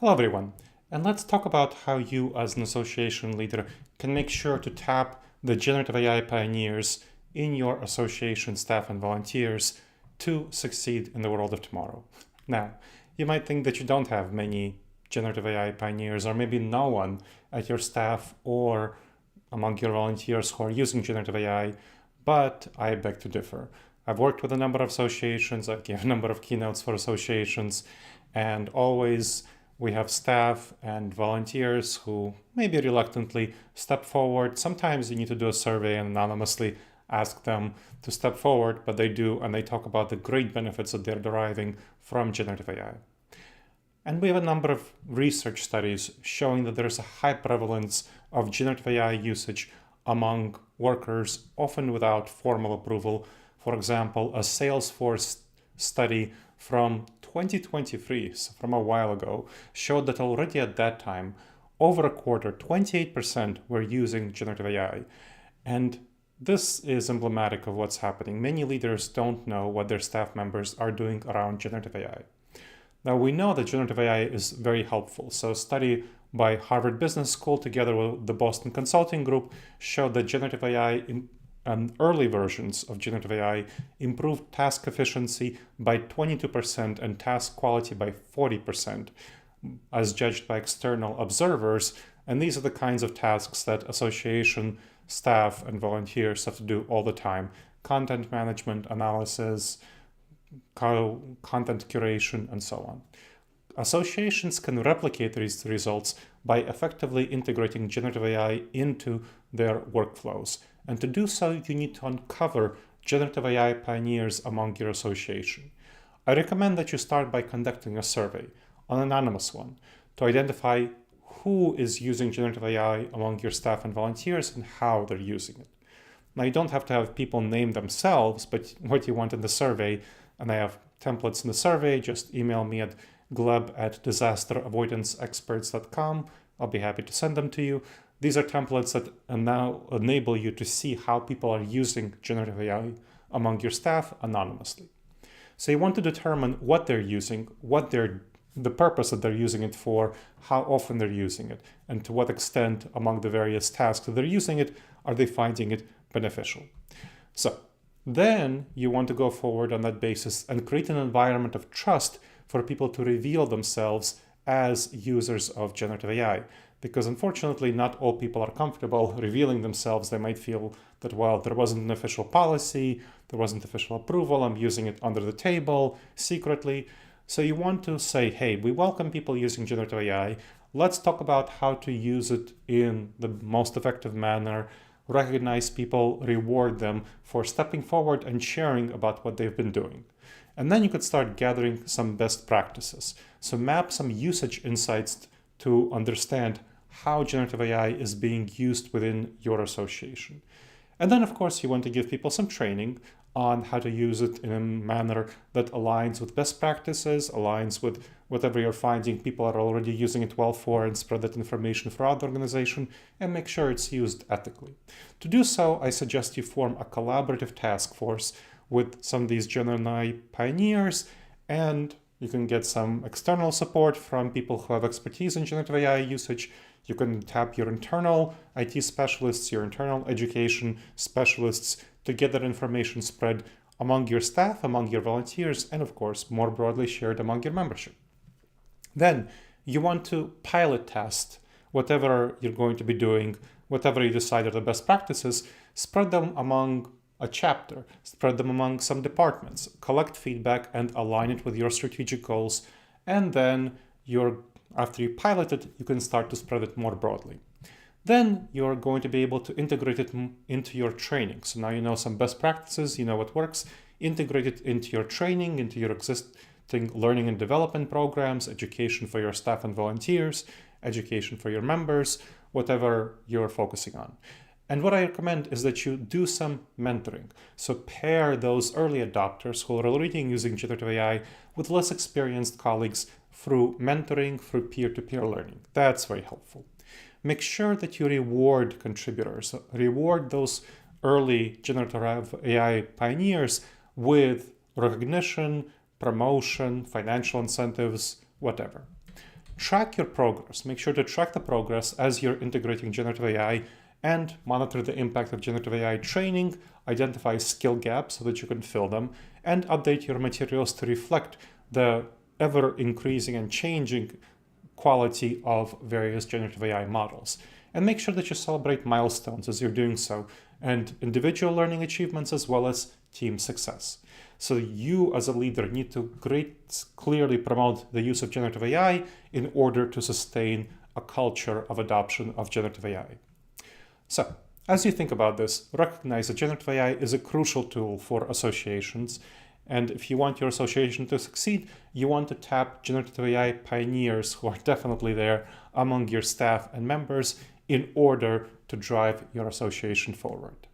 Hello everyone, and let's talk about how you as an association leader can make sure to tap the generative AI pioneers in your association staff and volunteers to succeed in the world of tomorrow. Now, you might think that you don't have many generative AI pioneers, or maybe no one at your staff or among your volunteers who are using generative AI, but I beg to differ. I've worked with a number of associations, I've given a number of keynotes for associations, and always we have staff and volunteers who maybe reluctantly step forward. Sometimes you need to do a survey and anonymously ask them to step forward, but they do, and they talk about the great benefits that they're deriving from generative AI. And we have a number of research studies showing that there is a high prevalence of generative AI usage among workers, often without formal approval. For example, a Salesforce study from 2023, so from a while ago, showed that already at that time, over a quarter, 28% were using generative AI. And this is emblematic of what's happening. Many leaders don't know what their staff members are doing around generative AI. Now, we know that generative AI is very helpful. So a study by Harvard Business School together with the Boston Consulting Group showed that generative AI and early versions of generative AI improved task efficiency by 22% and task quality by 40%, as judged by external observers. And these are the kinds of tasks that association staff and volunteers have to do all the time: content management, analysis, content curation, and so on. Associations can replicate these results by effectively integrating generative AI into their workflows. And to do so, you need to uncover generative AI pioneers among your association. I recommend that you start by conducting a survey, an anonymous one, to identify who is using generative AI among your staff and volunteers and how they're using it. Now, you don't have to have people name themselves, but what you want in the survey, and I have templates in the survey, just email me at gleb@disasteravoidanceexperts.com. I'll be happy to send them to you. These are templates that now enable you to see how people are using generative AI among your staff anonymously. So you want to determine what they're using, the purpose that they're using it for, how often they're using it, and to what extent among the various tasks that they're using it, are they finding it beneficial. So then you want to go forward on that basis and create an environment of trust for people to reveal themselves as users of generative AI. Because unfortunately, not all people are comfortable revealing themselves. They might feel that, well, there wasn't an official policy, there wasn't official approval, I'm using it under the table, secretly. So you want to say, hey, we welcome people using generative AI. Let's talk about how to use it in the most effective manner, recognize people, reward them for stepping forward and sharing about what they've been doing. And then you could start gathering some best practices. So map some usage insights to understand how generative AI is being used within your association. And then, of course, you want to give people some training on how to use it in a manner that aligns with best practices, aligns with whatever you're finding people are already using it well for, and spread that information throughout the organization and make sure it's used ethically. To do so, I suggest you form a collaborative task force with some of these generative AI pioneers, and you can get some external support from people who have expertise in generative AI usage. You can tap your internal IT specialists, your internal education specialists to get that information spread among your staff, among your volunteers, and of course, more broadly shared among your membership. Then you want to pilot test whatever you're going to be doing, whatever you decide are the best practices, spread them among a chapter, spread them among some departments, collect feedback and align it with your strategic goals. And then after you pilot it, you can start to spread it more broadly. Then you're going to be able to integrate it into your training. So now you know some best practices, you know what works, integrate it into your training, into your existing learning and development programs, education for your staff and volunteers, education for your members, whatever you're focusing on. And what I recommend is that you do some mentoring. So pair those early adopters who are already using generative AI with less experienced colleagues through mentoring, through peer-to-peer learning. That's very helpful. Make sure that you reward contributors, reward those early generative AI pioneers with recognition, promotion, financial incentives, whatever. track your progress. Make sure to track the progress as you're integrating generative AI and monitor the impact of generative AI training, identify skill gaps so that you can fill them, and update your materials to reflect the ever-increasing and changing quality of various generative AI models. And make sure that you celebrate milestones as you're doing so, and individual learning achievements as well as team success. So you as a leader need to clearly promote the use of generative AI in order to sustain a culture of adoption of generative AI. So as you think about this, recognize that generative AI is a crucial tool for associations. And if you want your association to succeed, you want to tap generative AI pioneers who are definitely there among your staff and members in order to drive your association forward.